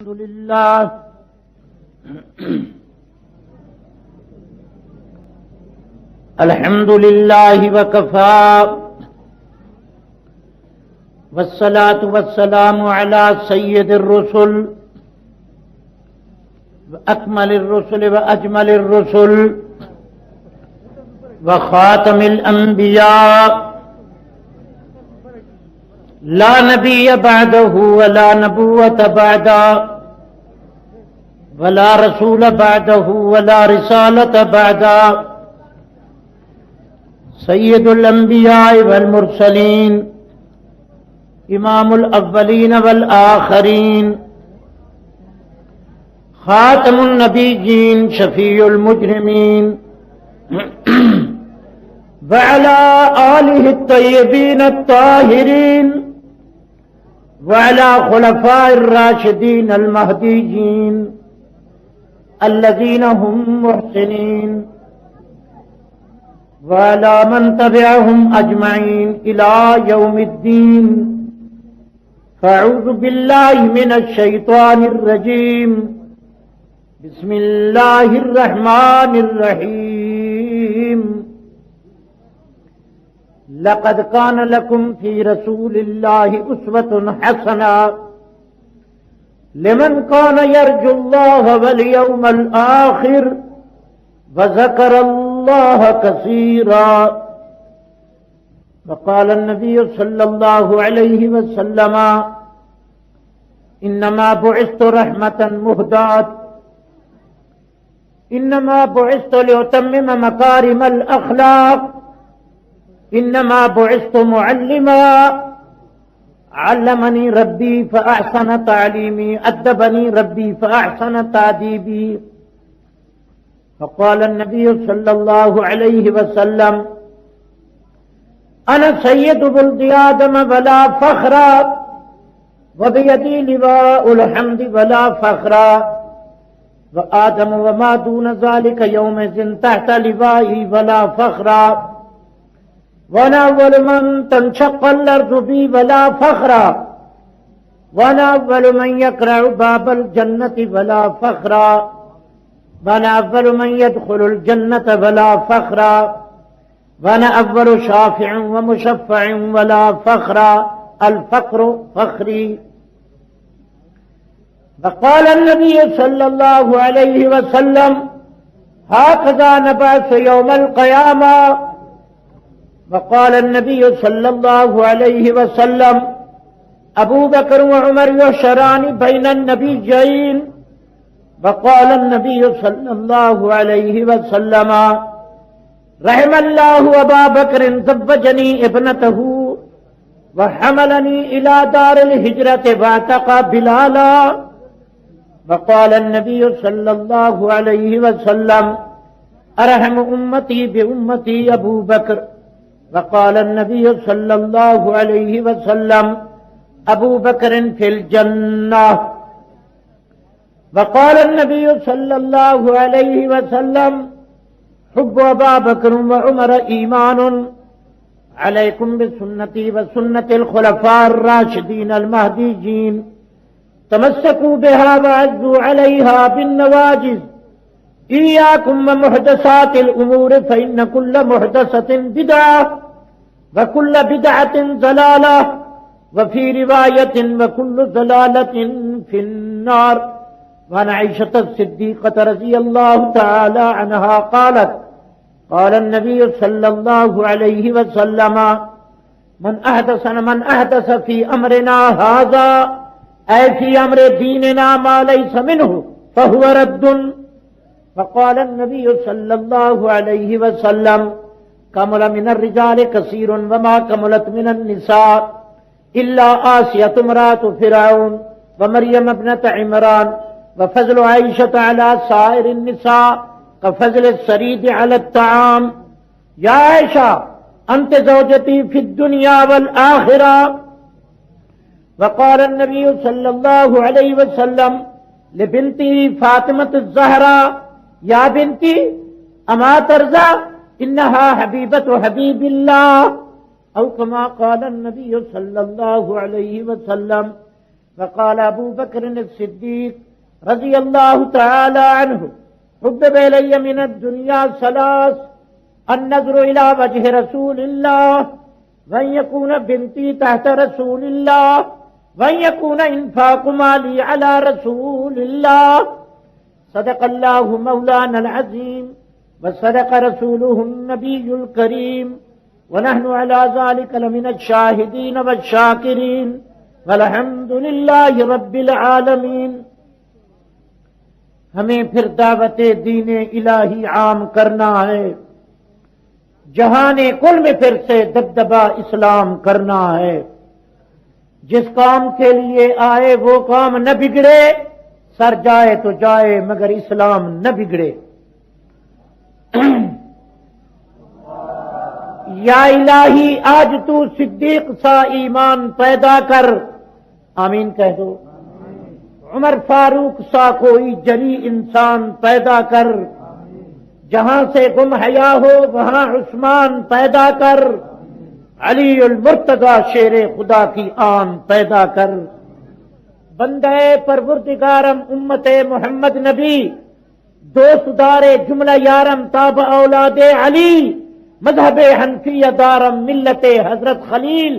الحمد لله الحمد لله وكفى والصلاة والسلام على سيد الرسل وأكمل الرسل وأجمل الرسل وخاتم الأنبياء لا نبي بعده ولا نبوة بعده ولا رسول بعده ولا رسالة بعده سيد الأنبياء والمرسلين إمام الأولين والآخرين خاتم النبيين شفيع المجرمين وعلى آله الطيبين الطاهرين وعلى خلفاء الراشدين المهديين الذين هم محسنين وعلى من تبعهم أجمعين إلى يوم الدين فأعوذ بالله من الشيطان الرجيم بسم الله الرحمن الرحيم لقد كان لكم في رسول الله أسوة حسنة لمن كان يرجو الله واليوم الآخر وذكر الله كثيرا وقال النبي صلى الله عليه وسلم إنما بعثت رحمة مهداة إنما بعثت لأتمم مكارم الأخلاق إنما بعثت معلما علمني ربي فأحسن تعليمي أدبني ربي فأحسن تأديبي فقال النبي صلى الله عليه وسلم أنا سيد ولد آدم ولا فخرا وبيدي لواء الحمد ولا فخرا وآدم وما دون ذلك يومئذ تحت لوائي ولا فخرا وانا اول من تنشق الارض بي ولا فخرا وانا اول من يقرع باب الجنة ولا فخرا وانا اول من يدخل الجنة ولا فخرا وانا اول شافع ومشفع ولا فخرا الفقر فخري وقال النبي صلى الله عليه وسلم هكذا نبعث يوم القيامة وقال النبي صلى الله عليه وسلم أبو بكر وعمر يحشران بين النبيين وقال النبي صلى الله عليه وسلم رحم الله أبا بكر زوجني ابنته وحملني إلى دار الهجرة واعتق بلالا وقال النبي صلى الله عليه وسلم أرحم أمتي بأمتي أبو بكر وقال النبي صلى الله عليه وسلم أبو بكر في الجنة وقال النبي صلى الله عليه وسلم حب أبا بكر وعمر إيمان عليكم بسنتي وسنة الخلفاء الراشدين المهديين تمسكوا بها وعزوا عليها بالنواجذ إياكم ومحدثات الأمور فإن كل محدثة بدعة وكل بدعة ضلالة وفي رواية وكل ضلالة في النار. وعن عائشة الصديقة رضي الله تعالى عنها قالت قال النبي صلى الله عليه وسلم من أحدث في أمرنا هذا أي في أمر ديننا ما ليس منه فهو رد. فقال النبي صلى الله عليه وسلم كمل من الرجال كثير وما كملت من النساء إلا آسية امرأة فرعون ومريم ابنة عمران وفضل عائشة على سائر النساء كفضل السريد على الطعام. يا عائشة أنت زوجتي في الدنيا والآخرة. وقال النبي صلى الله عليه وسلم لبنته فاطمة الزهراء يا بنتي أما ترضى إنها حبيبة حبيب الله أو كما قال النبي صلى الله عليه وسلم وقال ابو بکر الصدیق رضی اللہ تعالی عنہ حبب الی من الدنیا ثلاث النظر الى وجه رسول اللہ وان يكون بنتی تحت رسول اللہ وان يكون انفاق مالی على رسول اللہ صدق اللہ مولانا العظیم وصدق رسوله النبی الکریم ونحن على ذلك لمن الشاہدین والشاکرین والحمد للہ رب العالمین۔ ہمیں پھر دعوت دین الہی عام کرنا ہے، جہان کل میں پھر سے دبدبہ اسلام کرنا ہے۔ جس کام کے لیے آئے وہ کام نہ بگڑے، سر جائے تو جائے مگر اسلام نہ بگڑے۔ یا الہی آج تو صدیق سا ایمان پیدا کر، آمین کہہ دو۔ عمر فاروق سا کوئی جلی انسان پیدا کر، جہاں سے گم حیا ہو وہاں عثمان پیدا کر، علی المرتضی شیر خدا کی آن پیدا کر۔ بندے پروردگارم امت محمد نبی، دوست دار جملہ یارم تاب اولاد علی، مذہب حنفیہ دارم ملت حضرت خلیل،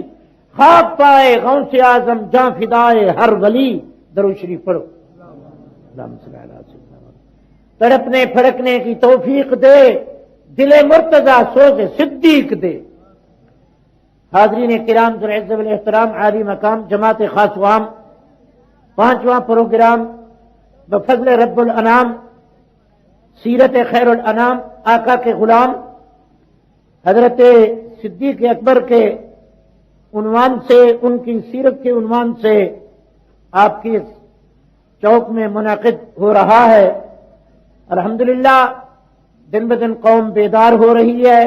خواب پائے غوث اعظم جاں فدائے ہر ولی۔ درود شریف پڑھو۔ اللہم صلی علی سیدنا۔ تڑپنے پھڑکنے کی توفیق دے، دل مرتضی سوز صدیق دے۔ حاضرین کرام ذو العزت والاحترام، عالی مقام جماعت خاص و عام، 5واں پروگرام بفضل رب الانام، سیرت خیر الانام، آقا کے غلام حضرت صدیق اکبر کے عنوان سے، ان کی سیرت کے عنوان سے آپ کی اس چوک میں منعقد ہو رہا ہے۔ الحمدللہ دن بدن قوم بیدار ہو رہی ہے،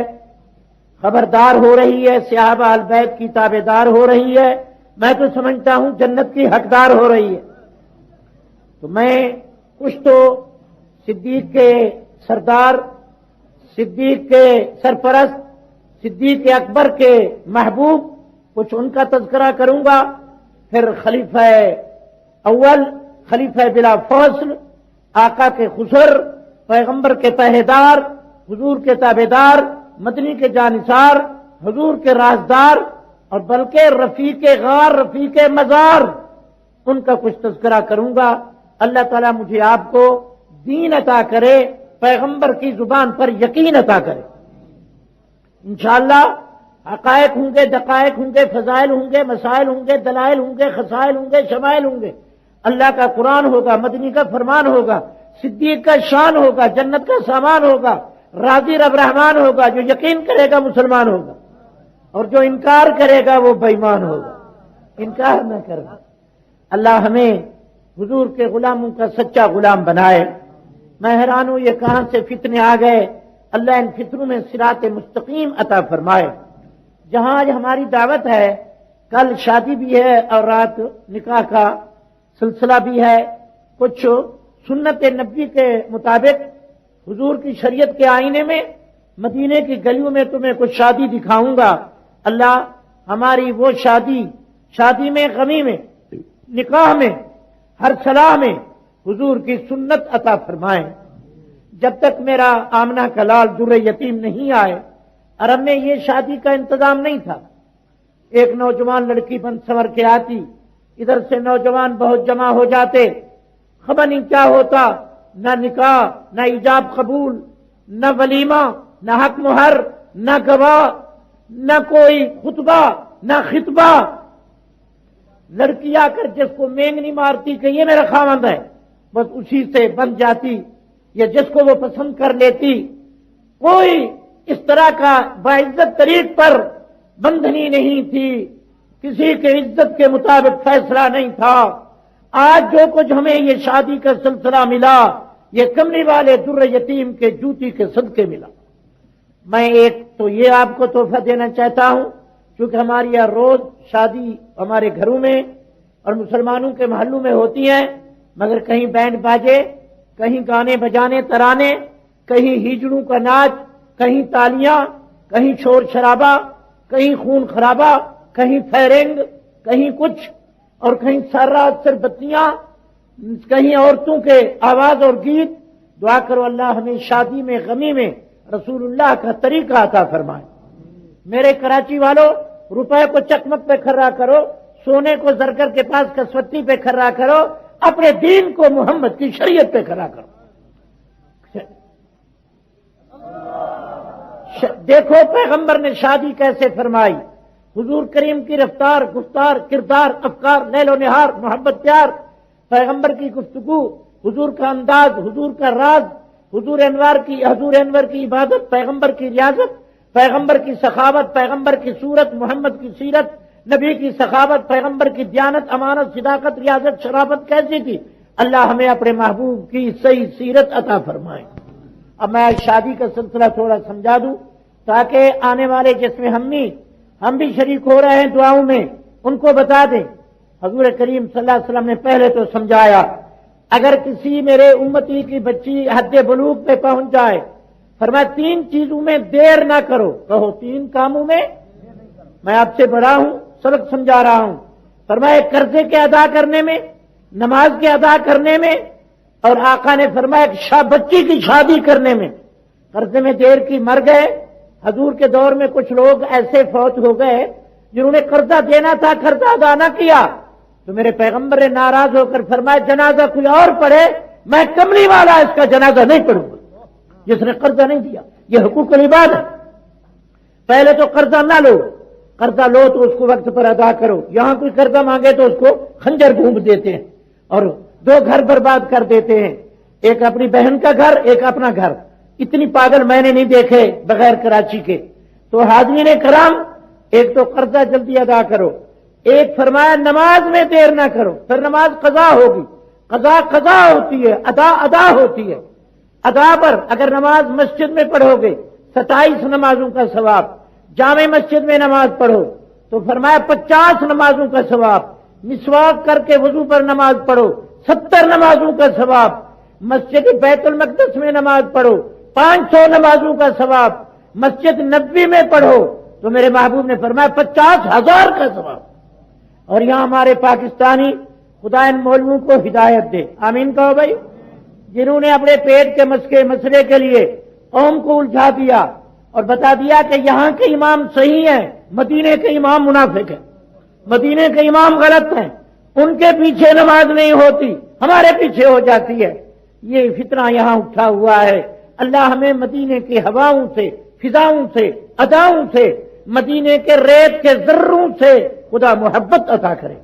خبردار ہو رہی ہے، صحابہ اہل بیت کی تابعدار ہو رہی ہے، میں تو سمجھتا ہوں جنت کی حقدار ہو رہی ہے۔ تو میں کچھ تو صدیق کے سردار، صدیق کے سرپرست، صدیق اکبر کے محبوب، کچھ ان کا تذکرہ کروں گا، پھر خلیفہ اول، خلیفہ بلا فصل، آقا کے خسر، پیغمبر کے پہریدار، حضور کے تابعدار، مدنی کے جانثار، حضور کے رازدار، اور بلکہ رفیق غار، رفیق مزار، ان کا کچھ تذکرہ کروں گا۔ اللہ تعالیٰ مجھے آپ کو دین عطا کرے، پیغمبر کی زبان پر یقین عطا کرے۔ انشاءاللہ حقائق ہوں گے، دقائق ہوں گے، فضائل ہوں گے، مسائل ہوں گے، دلائل ہوں گے، خصائل ہوں گے، شمائل ہوں گے۔ اللہ کا قرآن ہوگا، مدنی کا فرمان ہوگا، صدیق کا شان ہوگا، جنت کا سامان ہوگا، راضی رب رحمان ہوگا۔ جو یقین کرے گا مسلمان ہوگا، اور جو انکار کرے گا وہ بے ایمان ہوگا۔ انکار نہ کرنا۔ اللہ ہمیں حضور کے غلاموں کا سچا غلام بنائے۔ میں حیران ہوں یہ کہاں سے فتنے آ گئے، اللہ ان فتنوں میں صراط مستقیم عطا فرمائے۔ جہاں آج ہماری دعوت ہے، کل شادی بھی ہے اور رات نکاح کا سلسلہ بھی ہے۔ کچھ سنت نبی کے مطابق حضور کی شریعت کے آئینے میں مدینے کی گلیوں میں تمہیں کچھ شادی دکھاؤں گا۔ اللہ ہماری وہ شادی میں، غمی میں، نکاح میں، ہر صلاح میں حضور کی سنت عطا فرمائے۔ جب تک میرا آمنہ کا لال در یتیم نہیں آئے، عرب میں یہ شادی کا انتظام نہیں تھا۔ ایک نوجوان لڑکی بن سنور کے آتی، ادھر سے نوجوان بہت جمع ہو جاتے، خبر نہیں کیا ہوتا، نہ نکاح، نہ ایجاب قبول، نہ ولیمہ، نہ حق مہر، نہ گواہ، نہ کوئی خطبہ، نہ خطبہ۔ لڑکی آ کر جس کو مینگنی مارتی کہ یہ میرا خاوند ہے، بس اسی سے بن جاتی، یا جس کو وہ پسند کر لیتی۔ کوئی اس طرح کا باعزت طریق پر بندھنی نہیں تھی، کسی کے عزت کے مطابق فیصلہ نہیں تھا۔ آج جو کچھ ہمیں یہ شادی کا سلسلہ ملا، یہ کملی والے در یتیم کے جوتی کے صدقے ملا۔ میں ایک تو یہ آپ کو تحفہ دینا چاہتا ہوں، کیونکہ ہماری یہاں روز شادی ہمارے گھروں میں اور مسلمانوں کے محلوں میں ہوتی ہیں، مگر کہیں بینڈ باجے، کہیں گانے بجانے ترانے، کہیں ہیجڑوں کا ناچ، کہیں تالیاں، کہیں شور شرابہ، کہیں خون خرابہ، کہیں فیرنگ، کہیں کچھ۔ اور کہیں سار رات صرف بتیاں، کہیں عورتوں کے آواز اور گیت. دعا کرو اللہ ہمیں شادی میں غمی میں رسول اللہ کا طریقہ عطا فرمائے. میرے کراچی والوں، روپے کو چکمک پہ کھرا کرو، سونے کو زرگر کے پاس کسوتی پہ کھرا کرو، اپنے دین کو محمد کی شریعت پہ کھرا کرو. دیکھو پیغمبر نے شادی کیسے فرمائی. حضور کریم کی رفتار، گفتار، کردار، افکار، لیل و نہار، محبت، پیار، پیغمبر کی گفتگو، حضور کا انداز، حضور کا راز، حضور انور کی عبادت، پیغمبر کی ریاضت، پیغمبر کی سخاوت، پیغمبر کی صورت، محمد کی سیرت، نبی کی سخاوت، پیغمبر کی دیانت، امانت، صداقت، ریاضت، شرافت کیسی تھی. اللہ ہمیں اپنے محبوب کی صحیح سیرت عطا فرمائے. اب میں شادی کا سلسلہ تھوڑا سمجھا دوں تاکہ آنے والے جس میں ہم بھی شریک ہو رہے ہیں دعاؤں میں ان کو بتا دیں. حضور کریم صلی اللہ علیہ وسلم نے پہلے تو سمجھایا، اگر کسی میرے امتی کی بچی حد بلوغ پہ پہنچ جائے، فرمایا 3 چیزوں میں دیر نہ کرو. کہو 3 کاموں میں آپ سے بڑا ہوں، سبق سمجھا رہا ہوں. فرمایا قرضے کے ادا کرنے میں، نماز کے ادا کرنے میں، اور آقا نے فرمایا بچی کی شادی کرنے میں. قرضے میں دیر کی مر گئے. حضور کے دور میں کچھ لوگ ایسے فوت ہو گئے جنہوں نے قرضہ دینا تھا، قرضہ ادا نہ کیا، تو میرے پیغمبر نے ناراض ہو کر فرمایا جنازہ کوئی اور پڑھے، میں کملی والا اس کا جنازہ نہیں پڑھوں گا جس نے قرضہ نہیں دیا. یہ حقوق العباد ہے. پہلے تو قرضہ نہ لو، قرضہ لو تو اس کو وقت پر ادا کرو. یہاں کوئی قرضہ مانگے تو اس کو خنجر گھونپ دیتے ہیں اور 2 گھر برباد کر دیتے ہیں، ایک اپنی بہن کا گھر، ایک اپنا گھر. اتنی پاگل میں نے نہیں دیکھے بغیر کراچی کے. تو حاضرین کرام، ایک تو قرضہ جلدی ادا کرو، ایک فرمایا نماز میں دیر نہ کرو. پھر نماز قضا ہوگی، قضا ہوتی ہے، ادا ہوتی ہے. ادا پر اگر نماز مسجد میں پڑھو گے 27 نمازوں کا ثواب، جامع مسجد میں نماز پڑھو تو فرمایا 50 نمازوں کا ثواب. مسواک کر کے وضو پر نماز پڑھو 70 نمازوں کا ثواب. مسجد بیت المقدس میں نماز پڑھو 500 نمازوں کا ثواب. مسجد نبوی میں پڑھو تو میرے محبوب نے فرمایا 50,000 کا ثواب. اور یہاں ہمارے پاکستانی، خدا ان مولویوں کو ہدایت دے، آمین کہو بھائی، جنہوں نے اپنے پیٹ کے مسئلے کے لیے قوم کو الجھا دیا اور بتا دیا کہ یہاں کے امام صحیح ہیں، مدینے کے امام منافق ہیں، مدینے کے امام غلط ہیں، ان کے پیچھے نماز نہیں ہوتی، ہمارے پیچھے ہو جاتی ہے. یہ فتنہ یہاں اٹھا ہوا ہے. اللہ ہمیں مدینے کی ہواؤں سے، فضاؤں سے، اداؤں سے، مدینے کے ریت کے ذروں سے خدا محبت عطا کرے.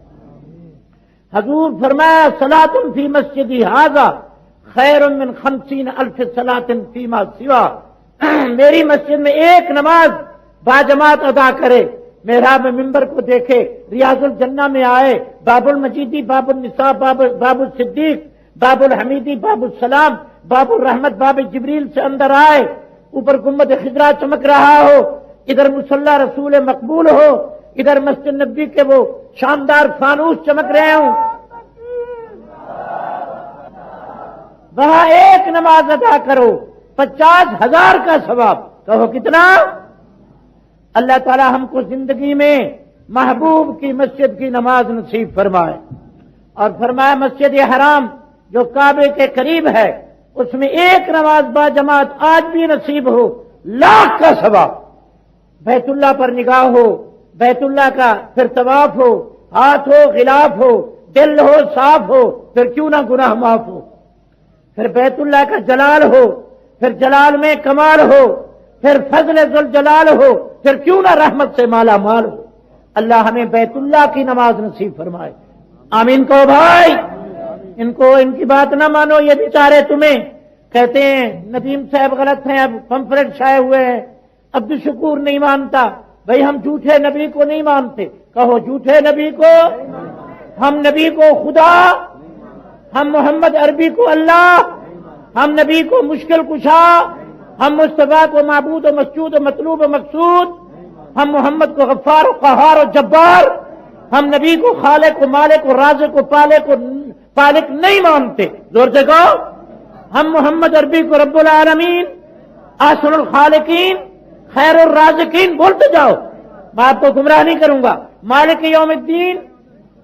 حضور فرمایا صلاۃ فی مسجدی ھذا خیر من 50,000 صلاۃ فیما سوا. میری مسجد میں ایک نماز باجماعت ادا کرے، محراب ممبر کو دیکھے، ریاض الجنہ میں آئے، باب المجیدی، باب النساء، باب الصدیق، باب الحمیدی، باب السلام، باب الرحمت، باب جبریل سے اندر آئے، اوپر گنبد خضرا چمک رہا ہو، ادھر مصلی رسول مقبول ہو، ادھر مسجد نبی کے وہ شاندار فانوس چمک رہے ہوں، وہاں ایک نماز ادا کرو 50,000 کا ثواب. کہو کتنا؟ اللہ تعالی ہم کو زندگی میں محبوب کی مسجد کی نماز نصیب فرمائے. اور فرمایا مسجد حرام جو کعبے کے قریب ہے اس میں ایک نماز با جماعت آج بھی نصیب ہو 1,00,000 کا ثواب. بیت اللہ پر نگاہ ہو، بیت اللہ کا پھر طواف ہو، ہاتھ ہو غلاف ہو، دل ہو صاف ہو، پھر کیوں نہ گناہ معاف ہو. پھر بیت اللہ کا جلال ہو، پھر جلال میں کمال ہو، پھر فضل ذوالجلال ہو، پھر کیوں نہ رحمت سے مالا مال ہو. اللہ ہمیں بیت اللہ کی نماز نصیب فرمائے. آمین کو بھائی. ان کی بات نہ مانو، یہ بیچارے تمہیں کہتے ہیں ندیم صاحب غلط ہیں، اب پمفلٹ چھائے ہوئے ہیں، عبدالشکور نہیں مانتا. بھائی ہم جھوٹے نبی کو نہیں مانتے. کہو جھوٹے نبی کو، ہم نبی کو خدا، ہم محمد عربی کو اللہ، ہم نبی کو مشکل کشا، ہم مصطفیٰ کو معبود و مسجود و مطلوب و مقصود، ہم محمد کو غفار و قہار و جبار، ہم نبی کو خالق و مالک و رازق و پالک نہیں مانتے. زور سے کہو ہم محمد عربی کو رب العالمین، احسن الخالقین، خیر الرازقین بولتے جاؤ، میں آپ کو گمراہ نہیں کروں گا. مالک یوم الدین،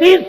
30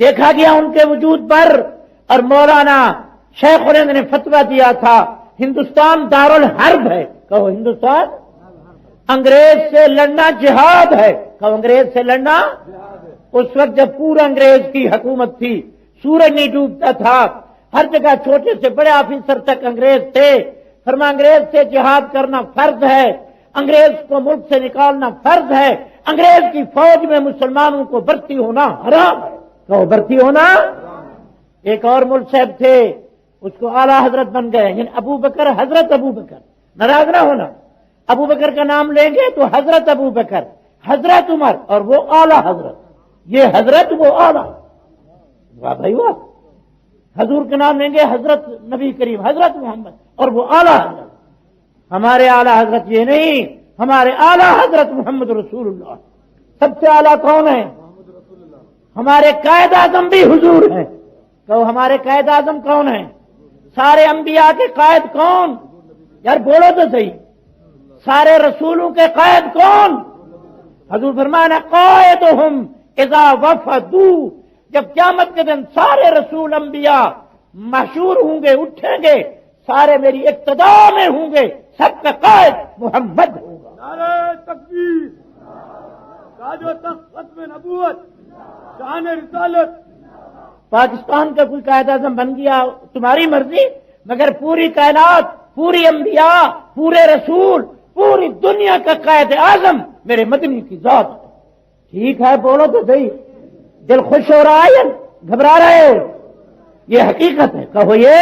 دیکھا گیا ان کے وجود پر، اور مولانا شیخ الہند نے فتویٰ دیا تھا ہندوستان دارالحرب ہے، کہو ہندوستان انگریز سے لڑنا جہاد ہے، کہو انگریز سے لڑنا۔ اس وقت جب پورا انگریز کی حکومت تھی، سورج نہیں ڈوبتا تھا، ہر جگہ چھوٹے سے بڑے آفیسر تک انگریز تھے، فرما انگریز سے جہاد کرنا فرض ہے، انگریز کو ملک سے نکالنا فرض ہے، انگریز کی فوج میں مسلمانوں کو بھرتی ہونا حرام ہے، کہو بھرتی ہونا۔ ایک اور ملک صاحب تھے، اس کو اعلیٰ حضرت بن گئے، یعنی ابو بکر، حضرت ابو بکر، ناراض نہ ہونا، ابو بکر کا نام لیں گے تو حضرت ابو بکر، حضرت عمر، اور وہ اعلیٰ حضرت، یہ حضرت وہ اعلیٰ، واہ بھائی واہ۔ حضور کا نام لیں گے حضرت نبی کریم، حضرت محمد، اور وہ اعلیٰ حضرت۔ ہمارے اعلیٰ حضرت یہ نہیں، ہمارے اعلیٰ حضرت محمد رسول اللہ۔ سب سے اعلیٰ کون ہے؟ ہمارے قائد اعظم بھی حضور ہیں، تو ہمارے قائد اعظم کون ہیں؟ سارے انبیاء کے قائد کون؟ یار بولو تو صحیح، سارے رسولوں کے قائد کون؟ حضور فرمانا قائدہم اذا وفدوا، جب قیامت کے دن سارے رسول انبیاء محشور ہوں گے، اٹھیں گے، سارے میری اقتدا میں ہوں گے، سب کا قائد محمد ہوگا۔ نعرہ تکبیر، تاج و تخت ختم نبوت، شان رسالت۔ پاکستان کا کوئی قائد اعظم بن گیا تمہاری مرضی، مگر پوری کائنات، پوری انبیاء، پورے رسول، پوری دنیا کا قائد اعظم میرے مدنی کی ذات ہے۔ ٹھیک ہے بولو تو صحیح، دل خوش ہو رہا ہے یا گھبرا رہے ہو؟ یہ حقیقت ہے، کہو یہ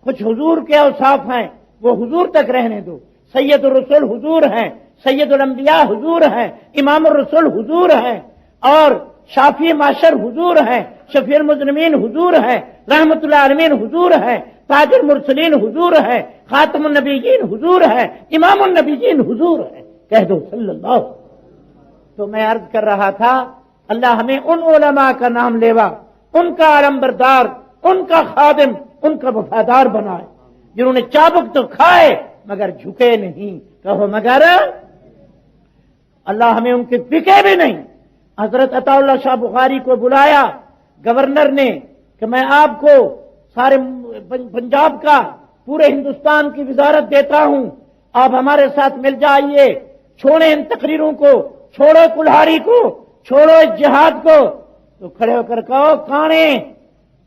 کچھ حضور کے اوصاف ہیں، وہ حضور تک رہنے دو۔ سید الرسول حضور ہیں، سید الانبیاء حضور ہیں، امام الرسول حضور ہیں، اور شافی معاشر حضور ہیں، شفیع المذنبین حضور ہیں، رحمت اللہ عالمین حضور ہیں، تاج المرسلین حضور ہیں، خاتم النبیین حضور ہیں، امام النبیین حضور ہیں، کہہ دو صلی اللہ۔ تو میں عرض کر رہا تھا اللہ ہمیں ان علماء کا نام لیوا، ان کا علمبردار، ان کا خادم، ان کا وفادار بنائے، جنہوں نے چابک تو کھائے مگر جھکے نہیں، کہو مگر اللہ ہمیں ان کے بکے بھی نہیں۔ حضرت عطا اللہ شاہ بخاری کو بلایا گورنر نے کہ میں آپ کو سارے پنجاب کا، پورے ہندوستان کی وزارت دیتا ہوں، آپ ہمارے ساتھ مل جائیے، چھوڑیں ان تقریروں کو، چھوڑو کلہاڑی کو، چھوڑو اس جہاد کو۔ تو کھڑے ہو کر کہو کانے،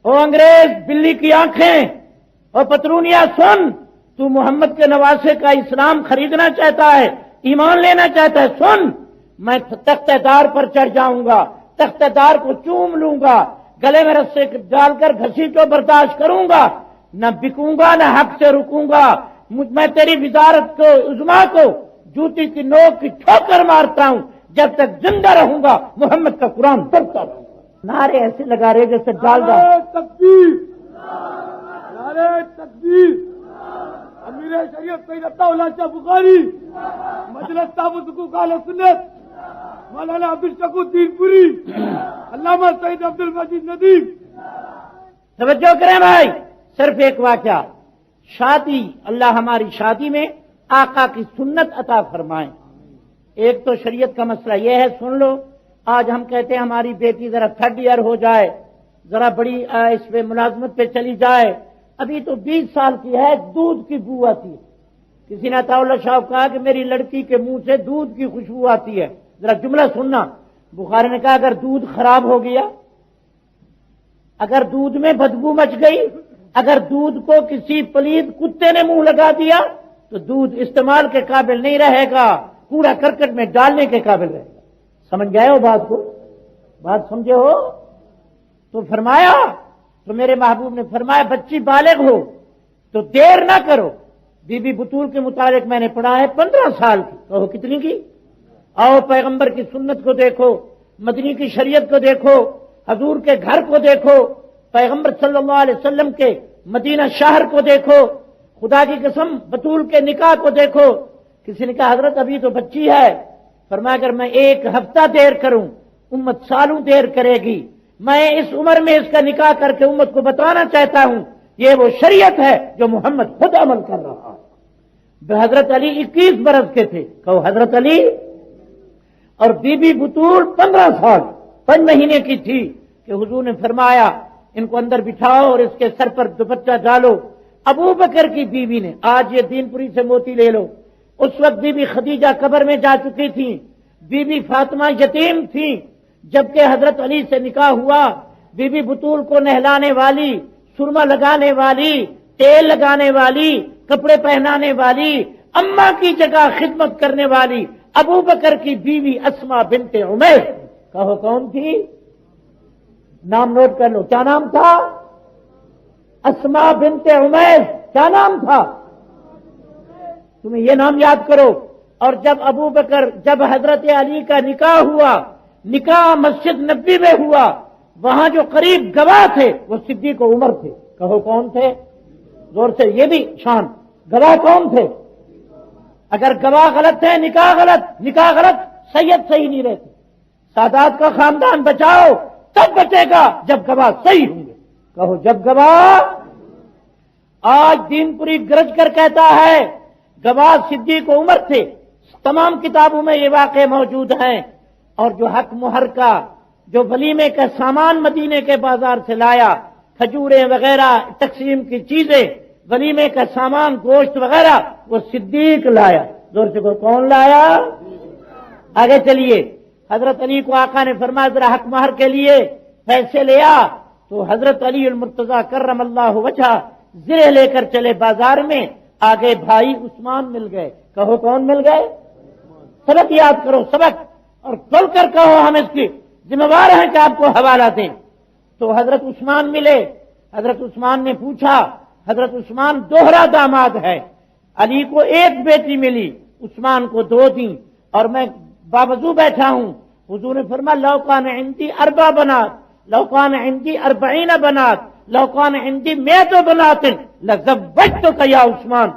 او انگریز بلی کی آنکھیں، او پترونیا سن، تو محمد کے نواسے کا اسلام خریدنا چاہتا ہے، ایمان لینا چاہتا ہے، سن، میں تختہ دار پر چڑھ جاؤں گا، تختہ دار کو چوم لوں گا، گلے میں رسے ڈال کر گھسیٹو برداشت کروں گا، نہ بکوں گا نہ حق سے رکوں گا، میں تیری وزارت کو عظما کو جوتی کی نوک کی ٹھوکر مارتا ہوں، جب تک زندہ رہوں گا محمد کا قرآن پڑھتا رہوں گا۔ نعرے ایسے لگا رہے جیسے ڈال دا۔ نعرہ تکبیر، نعرہ تکبیر۔ امیر شریعت سید عطا اللہ شاہ بخاری، مجلس تحفظ حقوق اہل سنت، مولانا عبدالشکور الدین پوری، علامہ سید عبد المجید ندیم۔ توجہ کریں بھائی، صرف ایک واقعہ، شادی، اللہ ہماری شادی میں آقا کی سنت عطا فرمائیں۔ ایک تو شریعت کا مسئلہ یہ ہے، سن لو، آج ہم کہتے ہیں ہماری بیٹی ذرا 3rd ایئر ہو جائے، ذرا بڑی اس پہ ملازمت پہ چلی جائے، ابھی تو 20 سال کی ہے، دودھ کی بو آتی ہے۔ کسی نے عطا اللہ شاہ کہا کہ میری لڑکی کے منہ سے دودھ کی خوشبو آتی ہے، ذرا جملہ سننا۔ بخاری نے کہا اگر دودھ خراب ہو گیا، اگر دودھ میں بدبو مچ گئی، اگر دودھ کو کسی پلید کتے نے منہ لگا دیا تو دودھ استعمال کے قابل نہیں رہے گا، کوڑا کرکٹ میں ڈالنے کے قابل رہے گا۔ سمجھ گئے ہو بات کو؟ بات سمجھے ہو؟ تو فرمایا، تو میرے محبوب نے فرمایا بچی بالغ ہو تو دیر نہ کرو۔ بی بی بطول کے متعلق میں نے پڑھا ہے 15 سال کی، کہو کتنی کی؟ آؤ پیغمبر کی سنت کو دیکھو، مدنی کی شریعت کو دیکھو، حضور کے گھر کو دیکھو، پیغمبر صلی اللہ علیہ وسلم کے مدینہ شہر کو دیکھو، خدا کی قسم بطول کے نکاح کو دیکھو۔ کسی نے کہا حضرت ابھی تو بچی ہے، فرمایا اگر میں 1 ہفتہ دیر کروں امت سالوں دیر کرے گی، میں اس عمر میں اس کا نکاح کر کے امت کو بتانا چاہتا ہوں یہ وہ شریعت ہے جو محمد خود عمل کر رہا ہے۔ حضرت علی 21 برس کے تھے، کہو حضرت علی، اور بی بی بطول 15 سال 5 مہینے کی تھی کہ حضور نے فرمایا ان کو اندر بٹھاؤ اور اس کے سر پر دوپٹہ ڈالو. ابو بکر کی بیوی نے، آج یہ دین پوری سے موتی لے لو، اس وقت بی بی خدیجہ قبر میں جا چکی تھی، بی بی فاطمہ یتیم تھی، جبکہ حضرت علی سے نکاح ہوا. بی بی بطول کو نہلانے والی، سرما لگانے والی، تیل لگانے والی، کپڑے پہنانے والی، اماں کی جگہ خدمت کرنے والی ابو بکر کی بیوی اسما بنت عمیس. کہو کون تھی؟ نام نوٹ کر لو. کیا نام تھا؟ اسما بنت عمیس. کیا نام تھا؟ تمہیں یہ نام یاد کرو. اور جب حضرت علی کا نکاح ہوا، نکاح مسجد نبی میں ہوا، وہاں جو قریب گواہ تھے وہ صدیق و عمر تھے. کہو کون تھے؟ زور سے، یہ بھی شان. گواہ کون تھے؟ اگر گواہ غلط ہے، نکاح غلط، سید صحیح نہیں رہتے. سادات کا خاندان بچاؤ تب بچے گا جب گواہ صحیح ہوں گے. کہو جب گواہ. آج دین پوری گرج کر کہتا ہے گواہ صدیق و عمر تھے. تمام کتابوں میں یہ واقعے موجود ہیں. اور جو حق مہر کا، جو ولیمے کا سامان مدینے کے بازار سے لایا، کھجوریں وغیرہ تقسیم کی چیزیں، ولیمے کا سامان، گوشت وغیرہ، وہ صدیق لایا. زور سے کون لایا؟ آگے چلیے. حضرت علی کو آقا نے فرمایا ذرا حق مہر کے لیے پیسے لیا، تو حضرت علی المرتضی کرم اللہ وجہ زرہ لے کر چلے بازار میں. آگے بھائی عثمان مل گئے. کہو کون مل گئے؟ سبق یاد کرو، سبق، اور کھول کر کہو ہم اس کی ذمہ دار ہیں کہ آپ کو حوالہ دیں. تو حضرت عثمان ملے. حضرت عثمان نے پوچھا، حضرت عثمان دوہرا داماد ہے. علی کو ایک بیٹی ملی، عثمان کو 2 دیں، اور میں باوضو بیٹھا ہوں. حضور نے فرمایا لو کان عندی 4 بنات، لو کان عندی 40 بنات، لو کان عندی 100 بنات لزوجتک یا عثمان.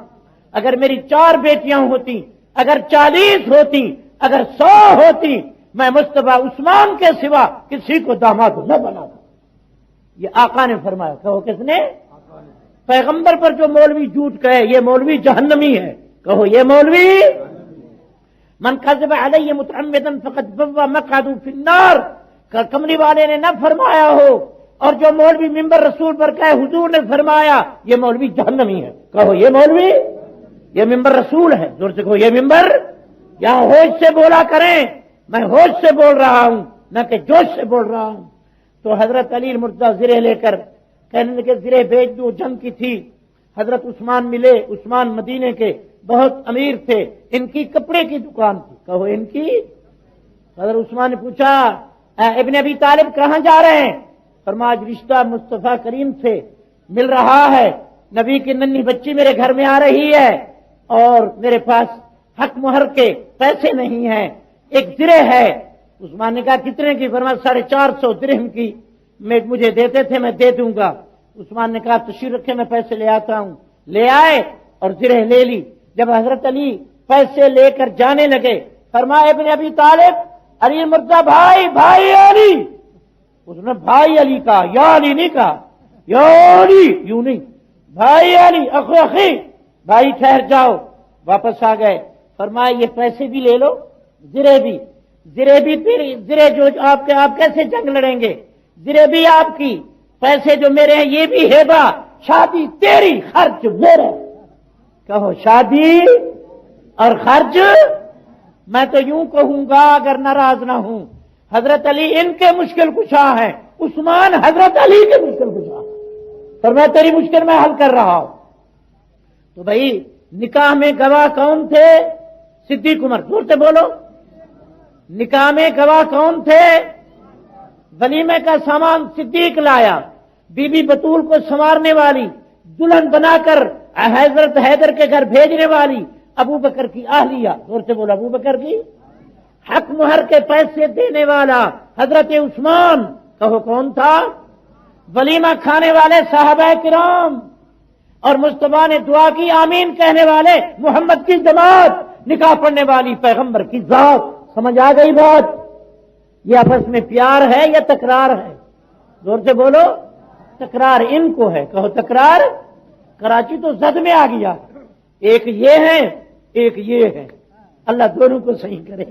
اگر میری 4 بیٹیاں ہوتی، اگر 40 ہوتی، اگر 100 ہوتی، میں مصطفیٰ عثمان کے سوا کسی کو داماد نہ بناتا. یہ آقا نے فرمایا. کہو کس نے؟ پیغمبر پر جو مولوی جھوٹ کہے یہ مولوی جہنمی ہے. کہو یہ مولوی. من کذب علی متعمدا فقد بوا مقعده فی النار. کملی والے نے نہ فرمایا ہو، اور جو مولوی ممبر رسول پر کہے حضور نے فرمایا، یہ مولوی جہنمی ہے. کہو یہ مولوی. یہ ممبر رسول ہے. زور سے کہو یہ ممبر. یہاں ہوش سے بولا کریں. میں ہوش سے بول رہا ہوں، نہ کہ جوش سے بول رہا ہوں. تو حضرت علی مرتضی زرہ لے کر کہنے لگے زرہ بھیج دو. جنگ کی تھی. حضرت عثمان ملے. عثمان مدینے کے بہت امیر تھے. ان کی کپڑے کی دکان تھی. کہو ان کی. حضرت عثمان نے پوچھا ابن ابی طالب کہاں جا رہے ہیں؟ فرمایا رشتہ مصطفیٰ کریم سے مل رہا ہے. نبی کی ننھی بچی میرے گھر میں آ رہی ہے، اور میرے پاس حق مہر کے پیسے نہیں ہیں. ایک زرہ ہے. عثمان نے کہا کتنے کی؟ فرمایا 450 درہم کی مجھے دیتے تھے، میں دے دوں گا. عثمان نے کہا تشریف رکھے، میں پیسے لے آتا ہوں. لے آئے اور زرہ لے لی. جب حضرت علی پیسے لے کر جانے لگے، فرمایا ابن ابی طالب، علی مرتضی بھائی علی. اس نے بھائی علی کہا، یا علی نہیں کہا، یا علی یوں نہیں، بھائی علی، اخی. بھائی ٹھہر جاؤ. واپس آ گئے. فرمایا یہ پیسے بھی لے لو، زرہ بھی تیری. زرہ جو آپ کیسے جنگ لڑیں گے؟ زرہ بھی آپ کی، پیسے جو میرے ہیں یہ بھی ہیبا. شادی تیری، خرچ میرا. کہو شادی اور خرچ. میں تو یوں کہوں گا اگر ناراض نہ ہوں، حضرت علی ان کے مشکل کشا ہیں، عثمان حضرت علی کے مشکل کشا. پر میں تیری مشکل میں حل کر رہا ہوں. تو بھائی نکاح میں گواہ کون تھے؟ صدیق عمر. زور سے بولو. نکاح میں گواہ کون تھے؟ ولیمے کا سامان صدیق لایا. بی بی بطول کو سنوارنے والی، دلہن بنا کر حضرت حیدر کے گھر بھیجنے والی ابو بکر کی اہلیہ. زور سے بولو. ابو بکر کی. حق مہر کے پیسے دینے والا حضرت عثمان. کہو کون تھا؟ ولیمہ کھانے والے صحابہ کرام، اور مصطفیٰ نے دعا کی آمین کہنے والے محمد کی جماعت، نکاح پڑھنے والی پیغمبر کی ذات. سمجھ آ گئی بات؟ یہ آپس میں پیار ہے یا تکرار ہے؟ زور سے بولو. تکرار ان کو ہے. کہو تکرار. کراچی تو زد میں آ گیا. ایک یہ ہے، ایک یہ ہے. اللہ دونوں کو صحیح کرے.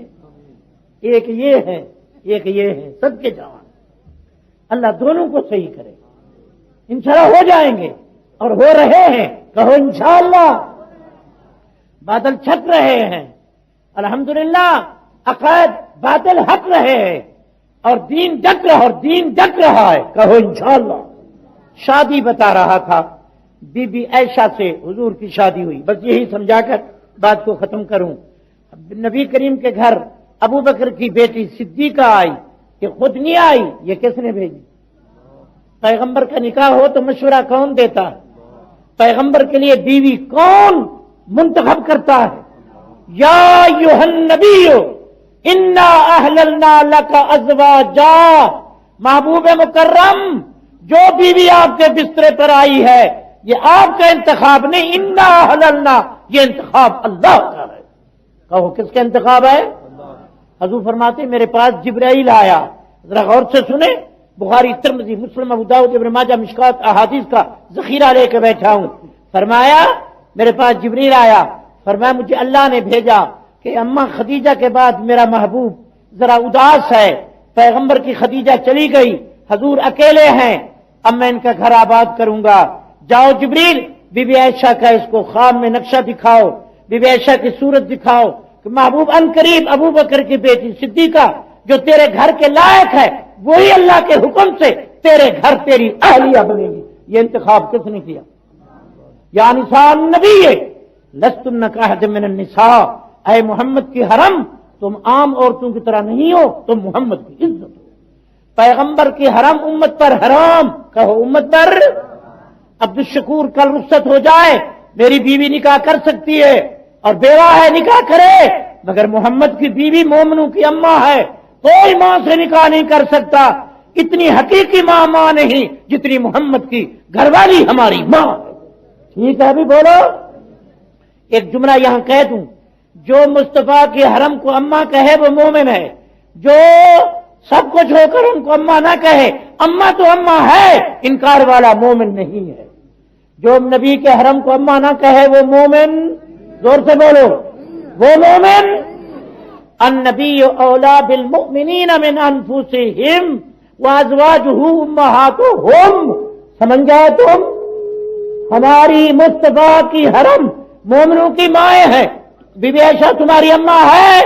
ایک یہ ہے، ایک یہ ہے. سب کے جوان. اللہ دونوں کو صحیح کرے، انشاءاللہ ہو جائیں گے اور ہو رہے ہیں، کہو انشاءاللہ۔ بادل چھٹ رہے ہیں، الحمدللہ، عقائد باطل حق رہے ہیں اور دین ڈک رہا ہے، کہو انشاءاللہ۔ شادی بتا رہا تھا، بی بی عائشہ سے حضور کی شادی ہوئی، بس یہی سمجھا کر بات کو ختم کروں۔ نبی کریم کے گھر ابو بکر کی بیٹی صدیقہ آئی، کہ خود نہیں آئی، یہ کس نے بھیجی؟ پیغمبر کا نکاح ہو تو مشورہ کون دیتا ہے؟ پیغمبر کے لیے بیوی کون منتخب کرتا ہے؟ یا ایھا النبی انا احللنا لک ازواجا، محبوب مکرم جو بیوی آپ کے بسترے پر آئی ہے یہ آپ کا انتخاب نہیں، انا احللنا، یہ انتخاب اللہ کا ہے۔ کہو کس کا انتخاب ہے؟ حضور فرماتے میرے پاس جبرائیل آیا، ذرا غور سے سنیں، بخاری، ترمذی، مسلم، ابو داؤد، ابن ماجہ، مشکات احادیث کا ذخیرہ لے کے بیٹھا ہوں۔ فرمایا میرے پاس جبریل آیا، فرمایا مجھے اللہ نے بھیجا کہ اماں خدیجہ کے بعد میرا محبوب ذرا اداس ہے، پیغمبر کی خدیجہ چلی گئی، حضور اکیلے ہیں، اب میں ان کا گھر آباد کروں گا، جاؤ جبریل بی بی عائشہ کا اس کو خواب میں نقشہ دکھاؤ، بی بی عائشہ کی صورت دکھاؤ کہ محبوب عنقریب ابو بکر کی بیٹی صدیقہ جو تیرے گھر کے لائق ہے وہی اللہ کے حکم سے تیرے گھر تیری اہلیہ بنے گی۔ یہ انتخاب کس نے کیا؟ یا نساء النبی لستن کاحد من النساء، اے محمد کی حرم تم عام عورتوں کی طرح نہیں ہو، تم محمد کی عزت ہو۔ پیغمبر کی حرم امت پر حرام، کہو امت پر۔ عبدالشکور کل رخصت ہو جائے، میری بیوی نکاح کر سکتی ہے اور بیوہ ہے نکاح کرے، مگر محمد کی بیوی مومنوں کی اماں ہے، کوئی ماں سے نکاح نہیں کر سکتا، اتنی حقیقی ماں نہیں جتنی محمد کی گھر والی ہماری ماں ہے۔ ٹھیک ہے ابھی بولو۔ ایک جملہ یہاں کہہ دوں، جو مصطفیٰ کی حرم کو اماں کہے وہ مومن ہے، جو سب کچھ ہو کر ان کو اماں نہ کہے، اماں تو اماں ہے، انکار والا مومن نہیں ہے۔ جو نبی کے حرم کو اماں نہ کہے وہ مومن، زور سے بولو، وہ مومن۔ النبی اولا بالمؤمنین من انفسہم وازواجہ امہاتہم، سمجھ گئے تم؟ ہماری مصطفیٰ کی حرم مومنوں کی مائیں ہیں، بی بی عائشہ تمہاری اماں ہے؟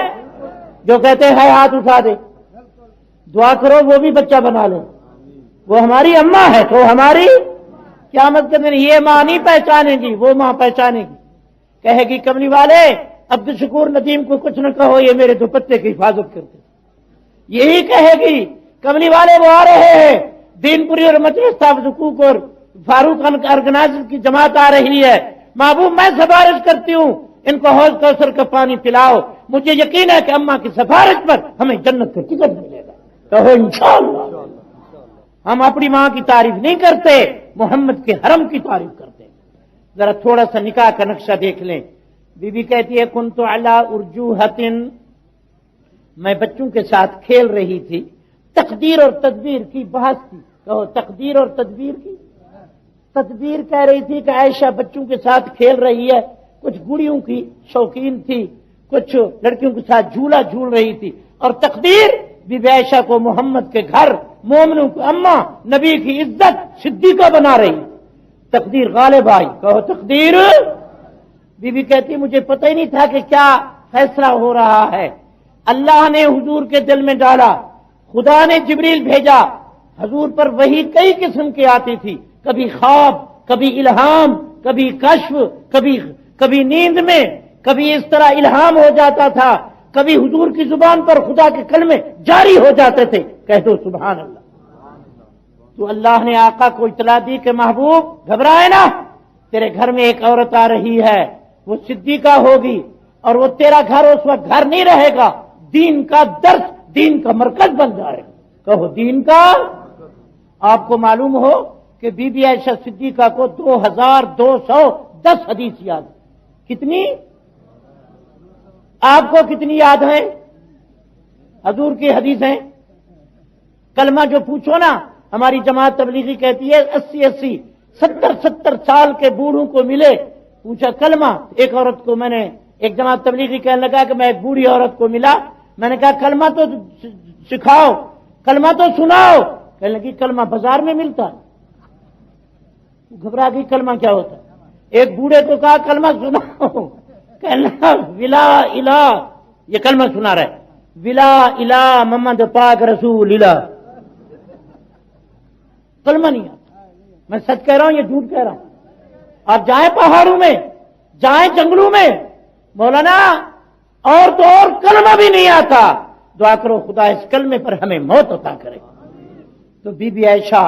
جو کہتے ہیں ہاتھ اٹھا دے، دعا کرو وہ بھی بچہ بنا لے، وہ ہماری اماں ہے تو ہماری قیامت کے دن یہ ماں نہیں پہچانے گی، وہ ماں پہچانے گی، کہے گی کملی والے عبدالشکور ندیم کو کچھ نہ کہو، یہ میرے دوپٹے کی حفاظت کرتے، یہی کہے گی کملی والے وہ آ رہے ہیں، دین پوری اور مجلس تحفظ حقوق اور فاروق آرگنائزر کی جماعت آ رہی ہے، محبوب میں سفارش کرتی ہوں ان کو حوض کوثر کا پانی پلاؤ، مجھے یقین ہے کہ اماں کی سفارش پر ہمیں جنت کا ٹکٹ ملے گا، کہو انشاءاللہ۔ ہم اپنی ماں کی تعریف نہیں کرتے، محمد کے حرم کی تعریف کرتے ہیں۔ ذرا تھوڑا سا نکاح کا نقشہ دیکھ لیں۔ بی بی کہتی ہے کنت علی ارجوحۃ، میں بچوں کے ساتھ کھیل رہی تھی، تقدیر اور تدبیر کی بحث تھی، کہو تقدیر اور تدبیر کی۔ تدبیر کہہ رہی تھی کہ عائشہ بچوں کے ساتھ کھیل رہی ہے، کچھ گڑیوں کی شوقین تھی، کچھ لڑکیوں کے ساتھ جھولا جھول رہی تھی، اور تقدیر بی بی عائشہ کو محمد کے گھر مومنوں کو اماں نبی کی عزت صدیقہ بنا رہی، تقدیر غالب آئی، کہو تقدیر۔ بی بی کہتی مجھے پتہ ہی نہیں تھا کہ کیا فیصلہ ہو رہا ہے، اللہ نے حضور کے دل میں ڈالا، خدا نے جبریل بھیجا، حضور پر وحی کئی قسم کی آتی تھی، کبھی خواب، کبھی الہام، کبھی کشف، کبھی نیند میں، کبھی اس طرح الہام ہو جاتا تھا، کبھی حضور کی زبان پر خدا کے کلمے جاری ہو جاتے تھے، کہہ دو سبحان اللہ۔ تو اللہ نے آقا کو اطلاع دی کہ محبوب گھبرائے نا، تیرے گھر میں ایک عورت آ رہی ہے، وہ صدیقہ ہوگی، اور وہ تیرا گھر اس وقت گھر نہیں رہے گا، دین کا درس، دین کا مرکز بن جائے گا، کہو دین کا۔ آپ کو معلوم ہو کہ بی بی عائشہ صدیقہ کو 2210 حدیث یاد، کتنی؟ آپ کو کتنی یاد ہیں؟ حضور کی حدیثیں کلمہ جو پوچھو نا، ہماری جماعت تبلیغی کہتی ہے 80 70 سال کے بوڑھوں کو ملے، پوچھا کلمہ، ایک عورت کو میں نے، ایک جماعت تبلیغی کہنے لگا کہ میں ایک بوڑھی عورت کو ملا، میں نے کہا کلمہ تو سکھاؤ، کلمہ تو سناؤ، کہنے لگی کلمہ بازار میں ملتا ہے؟ گھبرا گئی، کلمہ کیا ہوتا ہے؟ ایک بوڑھے کو کہا کلمہ سناؤ، کہنے لگا ولا الہ، یہ کلمہ سنا رہا ہے، ولا الہ محمد پاک رسول اللہ، کلمہ نہیں آتا۔ میں سچ کہہ رہا ہوں، یہ جھوٹ کہہ رہا ہوں۔ آپ جائیں پہاڑوں میں، جائیں جنگلوں میں، مولانا اور تو اور کلمہ بھی نہیں آتا، دعا کرو خدا اس کلمے پر ہمیں موت عطا کرے۔ تو بی بی عائشہ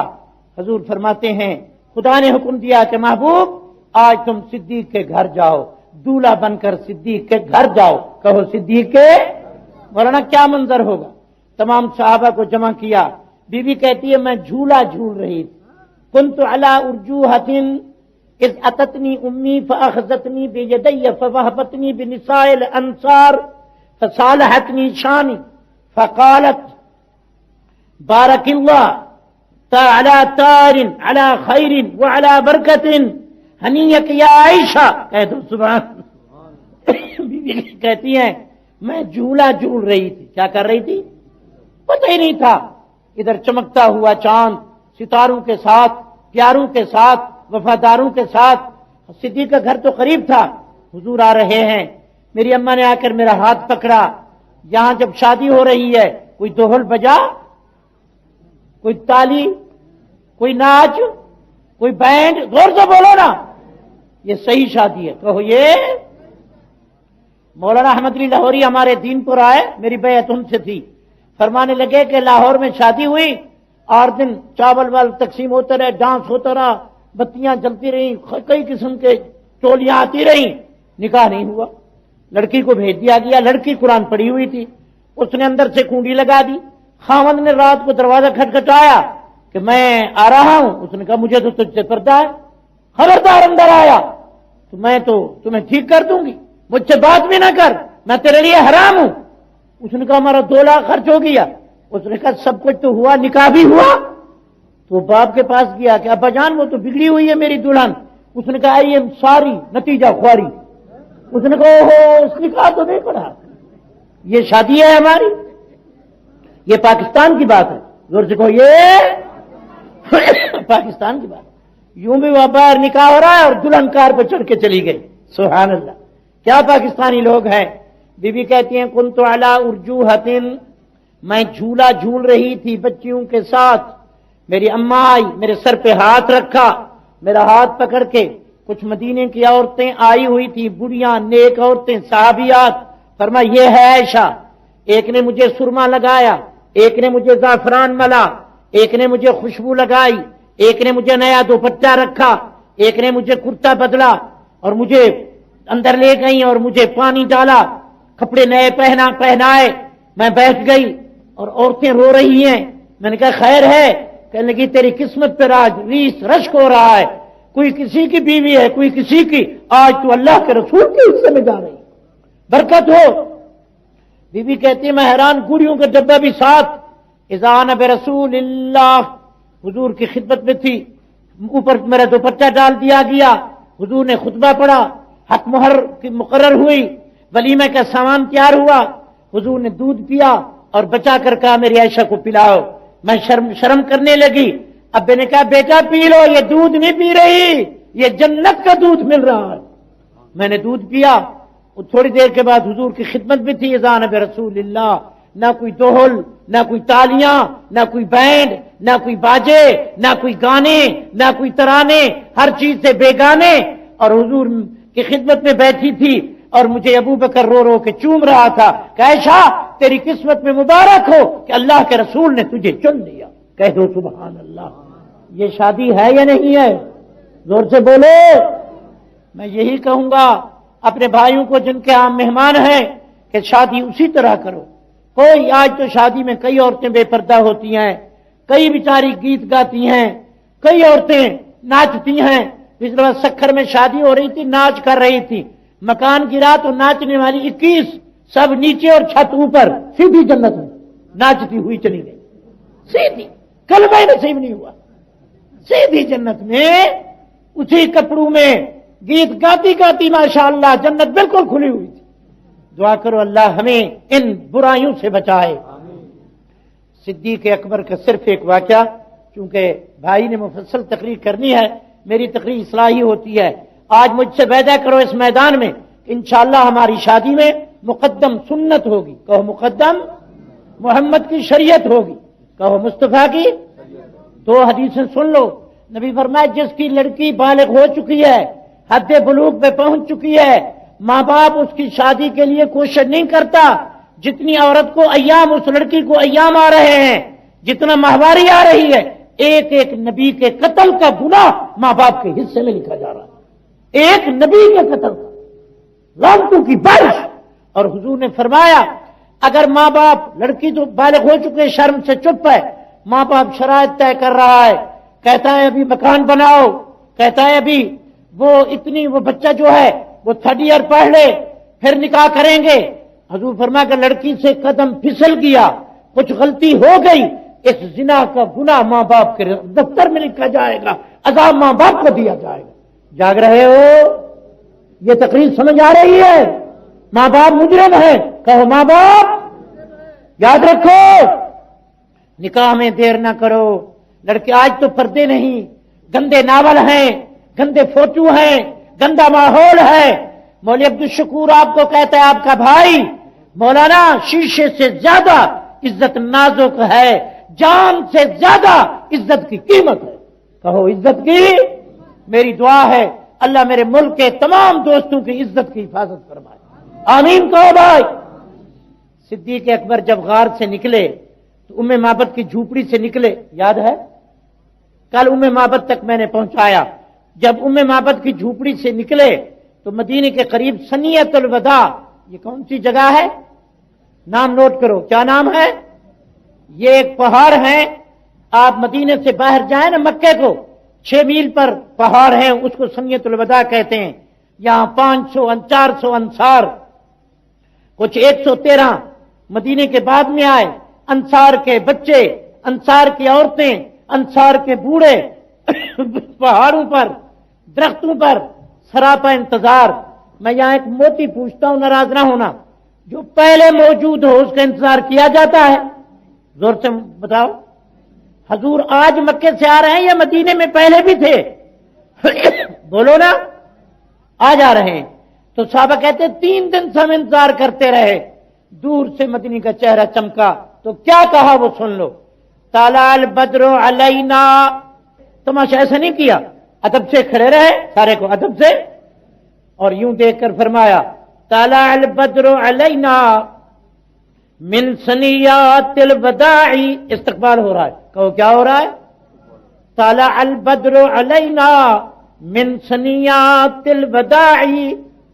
حضور فرماتے ہیں خدا نے حکم دیا کہ محبوب آج تم صدیق کے گھر جاؤ، دولہا بن کر صدیق کے گھر جاؤ۔ کہو صدیق کے۔ مولانا کیا منظر ہوگا؟ تمام صحابہ کو جمع کیا، بی بی کہتی ہے میں جھولا جھول رہی تھی، کنت علی ارجوحۃ اذ اتتنی امی فاخذتنی بیدی فوہبتنی بنساء الانصار فصالحتنی شانی فقالت بارک اللہ علی طار علی خیر وعلی برکت ہنیک یا عائشہ۔ کہہ دو سبحان۔ بی بی کہتی ہیں میں جھولا جھول رہی تھی۔ کیا کر رہی تھی؟ پتہ ہی نہیں تھا۔ ادھر چمکتا ہوا چاند ستاروں کے ساتھ، پیاروں کے ساتھ، وفاداروں کے ساتھ، صدیق کا گھر تو قریب تھا، حضور آ رہے ہیں۔ میری اماں نے آ کر میرا ہاتھ پکڑا۔ یہاں جب شادی ہو رہی ہے کوئی دوہل بجا، کوئی تالی، کوئی ناچ، کوئی بینڈ، زور سے بولو نا، یہ صحیح شادی ہے۔ کہو یہ۔ مولانا احمد علی لاہوری ہمارے دین پر آئے، میری بیعت ان سے تھی، فرمانے لگے کہ لاہور میں شادی ہوئی، 8 دن چاول وال تقسیم ہوتا رہے، ڈانس ہوتا رہا، بتیاں جلتی رہیں، کئی قسم کے ٹولیاں آتی رہیں، نکاح نہیں ہوا۔ لڑکی کو بھیج دیا گیا، لڑکی قرآن پڑھی ہوئی تھی، اس نے اندر سے کنڈی لگا دی۔ خاوند نے رات کو دروازہ کھٹکھٹایا کہ میں آ رہا ہوں، اس نے کہا مجھے تو تجھ سے پردہ ہے، خبردار اندر آیا تو میں تو تمہیں ٹھیک کر دوں گی، مجھ سے بات بھی نہ کر، میں تیرے لیے حرام ہوں۔ اس نے کہا ہمارا 2 لاکھ خرچ ہو گیا۔ اس نے کہا سب کچھ تو ہوا، نکاح بھی ہوا۔ تو باپ کے پاس گیا کہ ابا جان وہ تو بگڑی ہوئی ہے میری دلہن۔ اس نے کہا یہ ساری نتیجہ خواری۔ اس نے کہا اوہو اس نکاح تو نہیں پڑا، یہ شادی ہے ہماری، یہ پاکستان کی بات ہے، زور سے کہو یہ پاکستان کی بات ہے۔ یوں بھی وہاں باہر نکاح ہو رہا ہے اور دلہن کار پہ چڑھ کے چلی گئی۔ سبحان اللہ، کیا پاکستانی لوگ ہیں۔ بی بی کہتی ہیں کنت علی ارجوحۃ، میں جھولا جھول رہی تھی بچیوں کے ساتھ، میری اماں آئی، میرے سر پہ ہاتھ رکھا، میرا ہاتھ پکڑ کے، کچھ مدینے کی عورتیں آئی ہوئی تھی، بڑھیاں نیک عورتیں صحابیات، فرمایا یہ ہے عائشہ۔ ایک نے مجھے سرما لگایا، ایک نے مجھے زعفران ملا، ایک نے مجھے خوشبو لگائی، ایک نے مجھے نیا دوپٹہ رکھا، ایک نے مجھے کرتا بدلا اور مجھے اندر لے گئی اور مجھے پانی ڈالا، کپڑے نئے پہنائے، میں بیٹھ گئی اور عورتیں رو رہی ہیں۔ میں نے کہا خیر ہے؟ کہنے لگی تیری قسمت پر آج ریس رشک ہو رہا ہے، کوئی کسی کی بیوی ہے، کوئی کسی کی، آج تو اللہ کے رسول کے حصے میں جا رہی، برکت ہو۔ بی بی کہتی ہے میں حیران، گوڑیوں کا ڈبہ بھی ساتھ، اذا انا برسول اللہ، حضور کی خدمت میں تھی، اوپر میرا دوپٹہ ڈال دیا گیا، حضور نے خطبہ پڑھا، حق مہر کی مقرر ہوئی، ولیمہ کا سامان تیار ہوا، حضور نے دودھ پیا اور بچا کر کہا میری عائشہ کو پلاؤ۔ میں شرم کرنے لگی، ابے نے کہا بیٹا پی لو، یہ دودھ نہیں پی رہی، یہ جنت کا دودھ مل رہا ہے۔ میں نے دودھ پیا، تھوڑی دیر کے بعد حضور کی خدمت بھی تھی، اذا انا برسول اللہ، نہ کوئی دوہل، نہ کوئی تالیاں، نہ کوئی بینڈ، نہ کوئی باجے، نہ کوئی گانے، نہ کوئی ترانے، ہر چیز سے بیگانے، اور حضور کی خدمت میں بیٹھی تھی اور مجھے ابو بکر رو رو کے چوم رہا تھا کہ عائشہ تیری قسمت میں مبارک ہو کہ اللہ کے رسول نے تجھے چن لیا۔ کہہ دو سبحان اللہ۔ یہ شادی ہے یا نہیں ہے؟ زور سے بولو۔ میں یہی کہوں گا اپنے بھائیوں کو جن کے ہاں مہمان ہیں کہ شادی اسی طرح کرو۔ کوئی آج تو شادی میں کئی عورتیں بے پردہ ہوتی ہیں، کئی بیچاری گیت گاتی ہیں، کئی عورتیں ناچتی ہیں۔ پچھلے بار سکھر میں شادی ہو رہی تھی، ناچ کر رہی تھی، مکان گرا تو ناچنے والی 21 سب نیچے اور چھت اوپر، سیدھی جنت میں ناچتی ہوئی چلی گئی، سیدھی، کلمہ نصیب نہیں ہوا، سیدھی جنت میں اسی کپڑوں میں گیت گاتی گاتی ماشاءاللہ جنت بالکل کھلی ہوئی تھی۔ دعا کرو اللہ ہمیں ان برائیوں سے بچائے۔ صدیق اکبر کا صرف ایک واقعہ چونکہ بھائی نے مفصل تقریر کرنی ہے، میری تقریر اصلاحی ہوتی ہے، آج مجھ سے وعدہ کرو اس میدان میں کہ انشاءاللہ ہماری شادی میں مقدم سنت ہوگی، کہو مقدم محمد کی شریعت ہوگی، کہو مصطفیٰ کی۔ دو حدیثیں سن لو، نبی فرمائے جس کی لڑکی بالغ ہو چکی ہے، حد بلوغ پہ پہنچ چکی ہے، ماں باپ اس کی شادی کے لیے کوشش نہیں کرتا، جتنی عورت کو ایام اس لڑکی کو ایام آ رہے ہیں، جتنا ماہواری آ رہی ہے، ایک ایک نبی کے قتل کا گناہ ماں باپ کے حصے میں لکھا جا رہا ہے، ایک نبی کے قتل کا، لعنتوں کی بارش۔ اور حضور نے فرمایا اگر ماں باپ، لڑکی تو بالغ ہو چکے شرم سے چپ ہے، ماں باپ شرائط طے کر رہا ہے، کہتا ہے ابھی مکان بناؤ، کہتا ہے ابھی وہ بچہ جو ہے وہ 3rd ایئر پڑھ لے پھر نکاح کریں گے، حضور فرمایا کہ لڑکی سے قدم پھسل گیا، کچھ غلطی ہو گئی، اس زنا کا گناہ ماں باپ کے دفتر میں لکھا جائے گا، عذاب ماں باپ کو دیا جائے گا۔ جاگ رہے ہو؟ یہ تقریر سمجھ آ رہی ہے؟ ماں باپ مجرم ہے، کہو ماں باپ۔ یاد رکھو نکاح میں دیر نہ کرو، لڑکے آج تو پردے نہیں، گندے ناول ہیں، گندے فوٹو ہیں، گندا ماحول ہے۔ مولوی عبدالشکور آپ کو کہتا ہے آپ کا بھائی مولانا شیشے سے زیادہ عزت نازک ہے، جان سے زیادہ عزت کی قیمت ہے، کہو عزت کی۔ میری دعا ہے اللہ میرے ملک کے تمام دوستوں کی عزت کی حفاظت فرمائے، آمین کہو بھائی۔ صدیق اکبر جب غار سے نکلے تو ام معبد کی جھوپڑی سے نکلے، یاد ہے؟ کل ام معبد تک میں نے پہنچایا۔ جب ام معبد کی جھوپڑی سے نکلے تو مدینے کے قریب سنیت الوداع، یہ کون سی جگہ ہے؟ نام نوٹ کرو، کیا نام ہے؟ یہ ایک پہاڑ ہے، آپ مدینے سے باہر جائیں نا مکے کو، 6 میل پر پہاڑ ہے، اس کو سنیت الوداع کہتے ہیں۔ یہاں 400 انصار، کچھ 113 مدینے کے بعد میں آئے، انصار کے بچے، انصار کی عورتیں، انصار کے بوڑھے پہاڑوں پر، درختوں پر سراپا انتظار۔ میں یہاں ایک موتی پوچھتا ہوں، ناراض نہ ہونا، جو پہلے موجود ہو اس کا انتظار کیا جاتا ہے؟ زور سے بتاؤ۔ حضور آج مکے سے آ رہے ہیں یا مدینے میں پہلے بھی تھے؟ بولو نا، آج آ رہے ہیں۔ تو صحابہ کہتے 3 دن سے ہم انتظار کرتے رہے، دور سے مدنی کا چہرہ چمکا تو کیا کہا وہ سن لو، طلع البدر علینا۔ تماشا ایسا نہیں کیا، ادب سے کھڑے رہے، سارے کو ادب سے، اور یوں دیکھ کر فرمایا طلع البدر علینا من ثنیات الوداع۔ استقبال ہو رہا ہے، کہو کیا ہو رہا ہے؟ طلع البدر علینا من ثنیات الوداع۔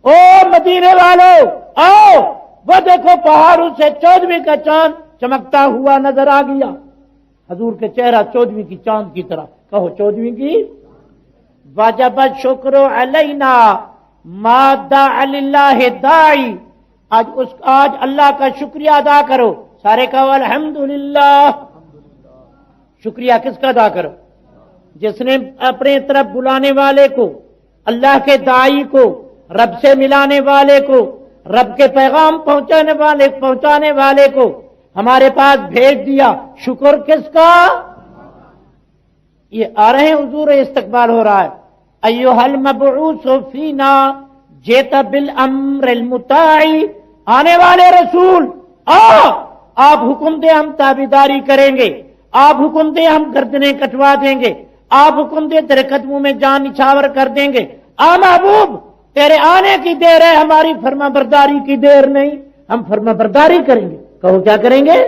او مدینے والو آؤ، وہ دیکھو پہاڑوں سے 14ویں کا چاند چمکتا ہوا نظر آ گیا۔ حضور کے چہرہ 14ویں کی چاند کی طرح، کہو 14ویں کی۔ واجب شکر علینا ما دعا للہ داعی۔ آج اللہ کا شکریہ ادا کرو، سارے کہو الحمدللہ۔ شکریہ کس کا ادا کرو؟ جس نے اپنے طرف بلانے والے کو، اللہ کے داعی کو، رب سے ملانے والے کو، رب کے پیغام پہنچانے والے کو ہمارے پاس بھیج دیا۔ شکر کس کا؟ یہ آ رہے ہیں حضور، استقبال ہو رہا ہے۔ ایھا المبعوث فینا جیت بالامر المطاع۔ آنے والے رسول آپ حکم دیں ہم تابعداری کریں گے، آپ حکم دیں ہم گردنیں کٹوا دیں گے، آپ حکم دیں تیرے قدموں میں جان نچھاور کر دیں گے۔ محبوب تیرے آنے کی دیر ہے، ہماری فرما برداری کی دیر نہیں، ہم فرما برداری کریں گے۔ کہو کیا کریں گے؟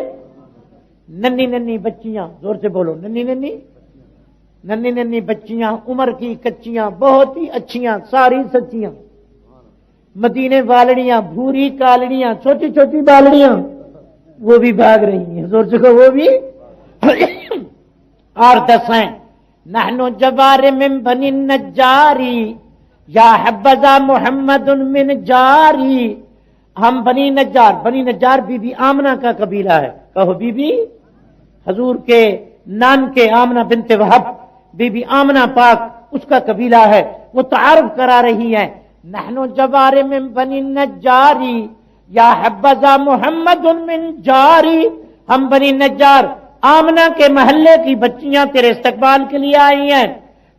ننی ننی بچیاں، زور سے بولو، ننی ننی بچیاں، عمر کی کچیاں، بہت ہی اچھیاں، ساری سچیاں، مدینے والڑیاں، بھوری کالڑیاں، چھوٹی چھوٹی بالڑیاں، وہ بھی بھاگ رہی ہیں، زور سے کہو وہ بھی۔ اور 10 ہیں، نحن جوار من بنی النجاری یا حبذا محمد من جاری۔ ہم بنی نجار بی بی آمنہ کا قبیلہ ہے، کہو بی بی، حضور کے نان کے آمنہ بنت وہب، بی بی آمنہ پاک اس کا قبیلہ ہے، وہ تعارف کرا رہی ہیں۔ نحن جوار من بنی نجاری یا حبذا محمد من جاری۔ ہم بنی نجار آمنہ کے محلے کی بچیاں تیرے استقبال کے لیے آئی ہیں۔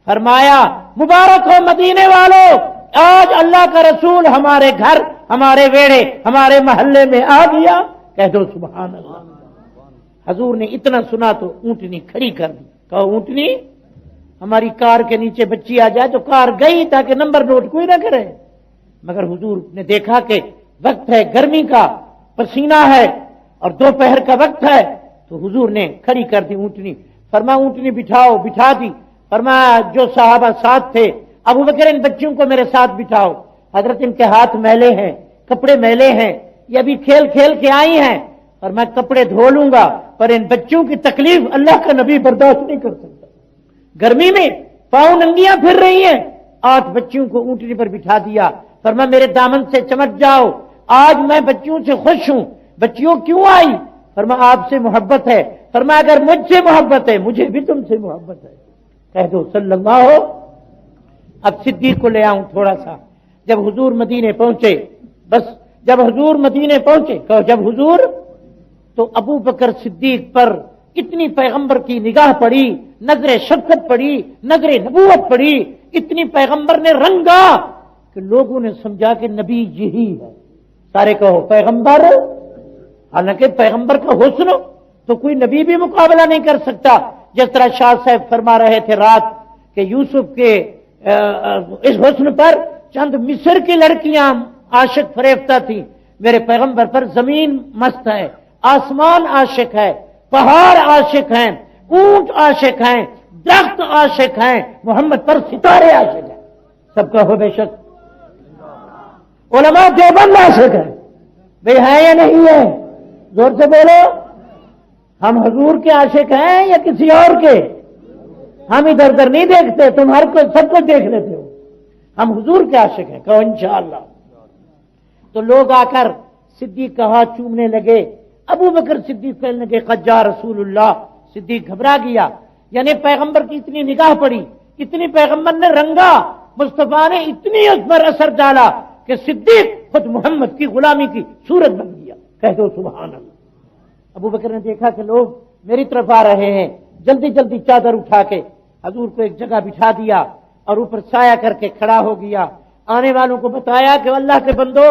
فرمایا مبارک ہو مدینے والوں، آج اللہ کا رسول ہمارے گھر، ہمارے ویڑے، ہمارے محلے میں آ گیا۔ کہہ دو سبحان اللہ۔ حضور نے اتنا سنا تو اونٹنی کھڑی کر دی۔ کہو اونٹنی، ہماری کار کے نیچے بچی آ جائے تو کار گئی تاکہ نمبر نوٹ کوئی نہ کرے۔ مگر حضور نے دیکھا کہ وقت ہے گرمی کا، پسینہ ہے اور دوپہر کا وقت ہے، تو حضور نے کھڑی کر دی اونٹنی۔ فرمایا اونٹنی بٹھاؤ، بٹھا دی۔ فرمایا جو صحابہ ساتھ تھے، ابو بکر ان بچوں کو میرے ساتھ بٹھاؤ۔ حضرت ان کے ہاتھ میلے ہیں، کپڑے میلے ہیں، یہ ابھی کھیل کھیل کے آئی ہیں، اور میں کپڑے دھو لوں گا، پر ان بچوں کی تکلیف اللہ کا نبی برداشت نہیں کر سکتا۔ گرمی میں پاؤں ننگیاں پھر رہی ہیں۔ 8 بچوں کو اونٹنی پر بٹھا دیا۔ فرمایا میرے دامن سے چمٹ جاؤ، آج میں بچوں سے خوش ہوں۔ بچیوں کیوں آئی؟ فرمایا آپ سے محبت ہے۔ فرمایا اگر مجھ سے محبت ہے مجھے بھی تم سے محبت ہے۔ کہہ دو صلی اللہ ہو۔ اب صدیق کو لے آؤں تھوڑا سا۔ جب حضور مدینے پہنچے، بس جب حضور مدینے پہنچے، کہو جب حضور، تو ابو بکر صدیق پر اتنی پیغمبر کی نگاہ پڑی، نظر شفقت پڑی، نظر نبوت پڑی، اتنی پیغمبر نے رنگا کہ لوگوں نے سمجھا کہ نبی یہی ہے۔ سارے کہو پیغمبر، حالانکہ پیغمبر کا حسن تو کوئی نبی بھی مقابلہ نہیں کر سکتا۔ جس طرح شاہ صاحب فرما رہے تھے رات کہ یوسف کے اس حسن پر چند مصر کی لڑکیاں عاشق فریفتہ تھیں، میرے پیغمبر پر زمین مست ہے، آسمان عاشق ہے، پہاڑ عاشق ہیں، اونٹ عاشق ہیں، درخت عاشق ہیں، محمد پر ستارے عاشق ہیں۔ سب کا ہو بے شک، علماء دیوبند عاشق ہیں، بے ہے یا نہیں ہے؟ زور سے بولو، ہم حضور کے عاشق ہیں یا کسی اور کے؟ ہم ادھر ادھر نہیں دیکھتے، تم ہر کوئی سب کچھ دیکھ لیتے ہو، ہم حضور کے عاشق ہیں۔ کہو انشاءاللہ۔ تو لوگ آ کر صدیق کا ہاتھ چومنے لگے، ابو بکر صدیق کہنے لگے قد جاء رسول اللہ۔ صدیق گھبرا گیا، یعنی پیغمبر کی اتنی نگاہ پڑی، اتنی پیغمبر نے رنگا، مصطفیٰ نے اتنی اس پر اثر ڈالا کہ صدیق خود محمد کی غلامی کی صورت بن گیا۔ کہہ دو سبحان اللہ۔ ابو بکر نے دیکھا کہ لوگ میری طرف آ رہے ہیں، جلدی جلدی چادر اٹھا کے حضور کو ایک جگہ بٹھا دیا اور اوپر سایہ کر کے کھڑا ہو گیا۔ آنے والوں کو بتایا کہ اللہ کے بندو،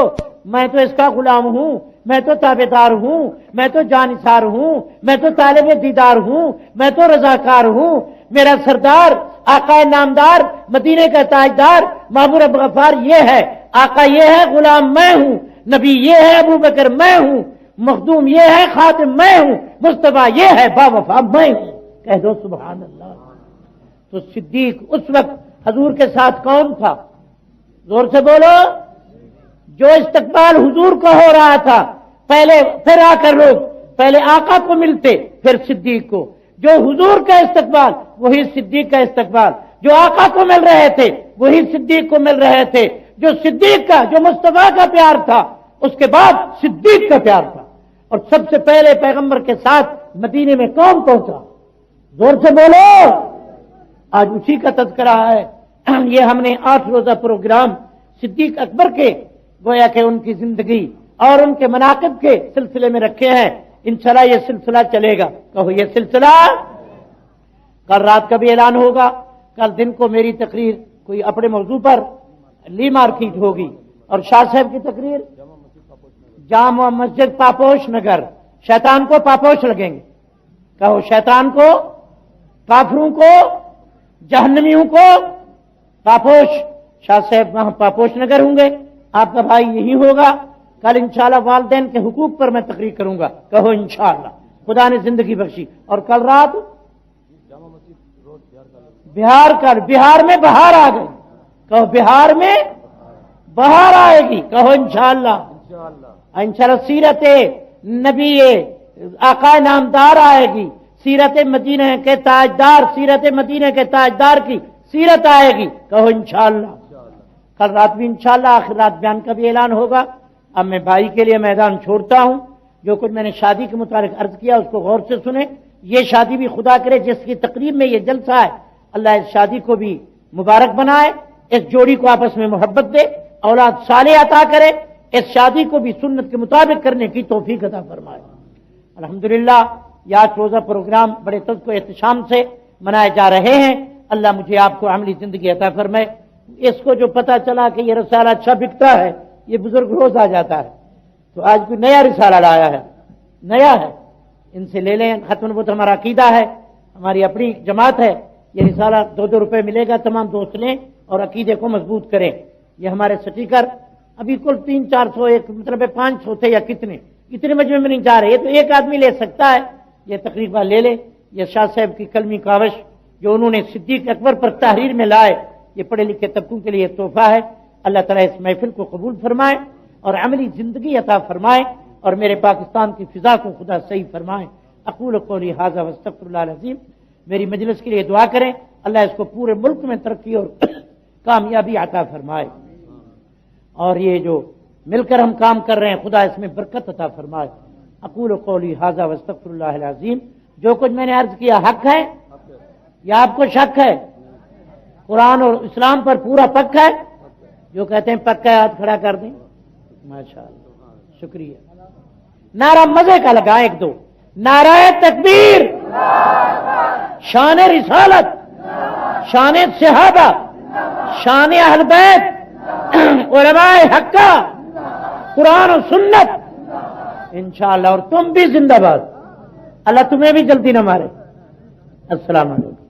میں تو اس کا غلام ہوں، میں تو تابعدار ہوں، میں تو جانثار ہوں، میں تو طالب دیدار ہوں، میں تو رضاکار ہوں۔ میرا سردار، آقا نامدار، مدینے کا تاجدار، محبوب رب غفار یہ ہے، آقا یہ ہے، غلام میں ہوں، نبی یہ ہے، ابو بکر میں ہوں، مخدوم یہ ہے، خاتم میں ہوں، مصطفیٰ یہ ہے، با وفا میں ہوں۔ کہہ دو سبحان اللہ۔ تو صدیق اس وقت حضور کے ساتھ کون تھا؟ زور سے بولو۔ جو استقبال حضور کا ہو رہا تھا، پہلے پھر آ کر لوگ پہلے آقا کو ملتے پھر صدیق کو، جو حضور کا استقبال وہی صدیق کا استقبال، جو آقا کو مل رہے تھے وہی صدیق کو مل رہے تھے، جو صدیق کا، جو مصطفیٰ کا پیار تھا اس کے بعد صدیق کا پیار تھا۔ اور سب سے پہلے پیغمبر کے ساتھ مدینے میں کون پہنچا؟ زور سے بولو۔ آج اسی کا تذکرہ ہے۔ یہ ہم نے 8 روزہ پروگرام صدیق اکبر کے، گویا کہ ان کی زندگی اور ان کے مناقب کے سلسلے میں رکھے ہیں۔ انشاءاللہ یہ سلسلہ چلے گا۔ کہو یہ سلسلہ۔ کل رات کا بھی اعلان ہوگا، کل دن کو میری تقریر کوئی اپنے موضوع پر لی مارکیٹ ہوگی، اور شاہ صاحب کی تقریر جامع مسجد پاپوش نگر۔ شیطان کو پاپوش لگیں گے، کہو شیطان کو، کافروں کو، جہنمیوں کو پاپوش۔ شاہ صاحب وہاں پاپوش نگر ہوں گے، آپ کا بھائی یہی ہوگا۔ کل انشاءاللہ والدین کے حقوق پر میں تقریر کروں گا، کہو انشاءاللہ، خدا نے زندگی بخشی۔ اور کل رات بہار میں بہار آ گئی، کہو بہار میں بہار آئے گی، کہو انشاءاللہ۔ انشاءاللہ سیرت نبی آقا نامدار آئے گی، سیرت مدینہ کے تاجدار، سیرت مدینہ کے تاجدار کی سیرت آئے گی، کہو انشاءاللہ۔ کل رات بھی انشاءاللہ آخر رات بیان کا بھی اعلان ہوگا۔ اب میں بھائی کے لیے میدان چھوڑتا ہوں۔ جو کچھ میں نے شادی کے متعلق عرض کیا اس کو غور سے سنیں۔ یہ شادی بھی خدا کرے جس کی تقریب میں یہ جلسہ ہے، اللہ اس شادی کو بھی مبارک بنائے، اس جوڑی کو آپس میں محبت دے، اولاد صالح عطا کرے، اس شادی کو بھی سنت کے مطابق کرنے کی توفیق عطا فرمائے۔ الحمدللہ یہ آج روزہ پروگرام بڑے تذکر و احتشام سے منائے جا رہے ہیں. اللہ مجھے آپ کو عملی زندگی عطا فرمائے. اس کو جو پتہ چلا کہ یہ رسالہ اچھا بکتا ہے، یہ بزرگ روز آ جاتا ہے، تو آج کوئی نیا رسالہ لایا ہے، نیا ہے، ان سے لے لیں. ختم النبوت ہمارا عقیدہ ہے، ہماری اپنی جماعت ہے. یہ رسالہ 2 روپے ملے گا، تمام دوست لیں اور عقیدے کو مضبوط کریں. یہ ہمارے سٹیکر ابھی کل 300-400 ایک مطلب 500 تھے یا اتنے مجموعے میں نہیں جا رہے. یہ تو ایک آدمی لے سکتا ہے، یہ تقریبا لے لے. یہ شاہ صاحب کی کلمی کاوش جو انہوں نے صدیق اکبر پر تحریر میں لائے، یہ پڑھے لکھے طبقوں کے لیے تحفہ ہے. اللہ تعالیٰ اس محفل کو قبول فرمائے اور عملی زندگی عطا فرمائے اور میرے پاکستان کی فضا کو خدا صحیح فرمائے. اقول قولی ھذا واستغفر اللہ العظیم. میری مجلس کے لیے دعا کریں، اللہ اس کو پورے ملک میں ترقی اور کامیابی عطا فرمائے. اور یہ جو مل کر ہم کام کر رہے ہیں، خدا اس میں برکت عطا فرمائے. اقول قولی ھذا واستغفر اللہ العظیم. جو کچھ میں نے عرض کیا حق ہے یا آپ کو شک ہے؟ قرآن اور اسلام پر پورا پکا ہے؟ جو کہتے ہیں پکا ہے ہاتھ کھڑا کر دیں. ماشاءاللہ، شکریہ. نعرہ مزے کا لگا ایک دو. نعرہ تکبیر، شان رسالت، شان صحابہ، شان اہل بیت، علماء حقہ، قرآن و سنت انشاءاللہ. اور تم بھی زندہ باد. اللہ تمہیں بھی جلدی نہ مارے. السلام علیکم.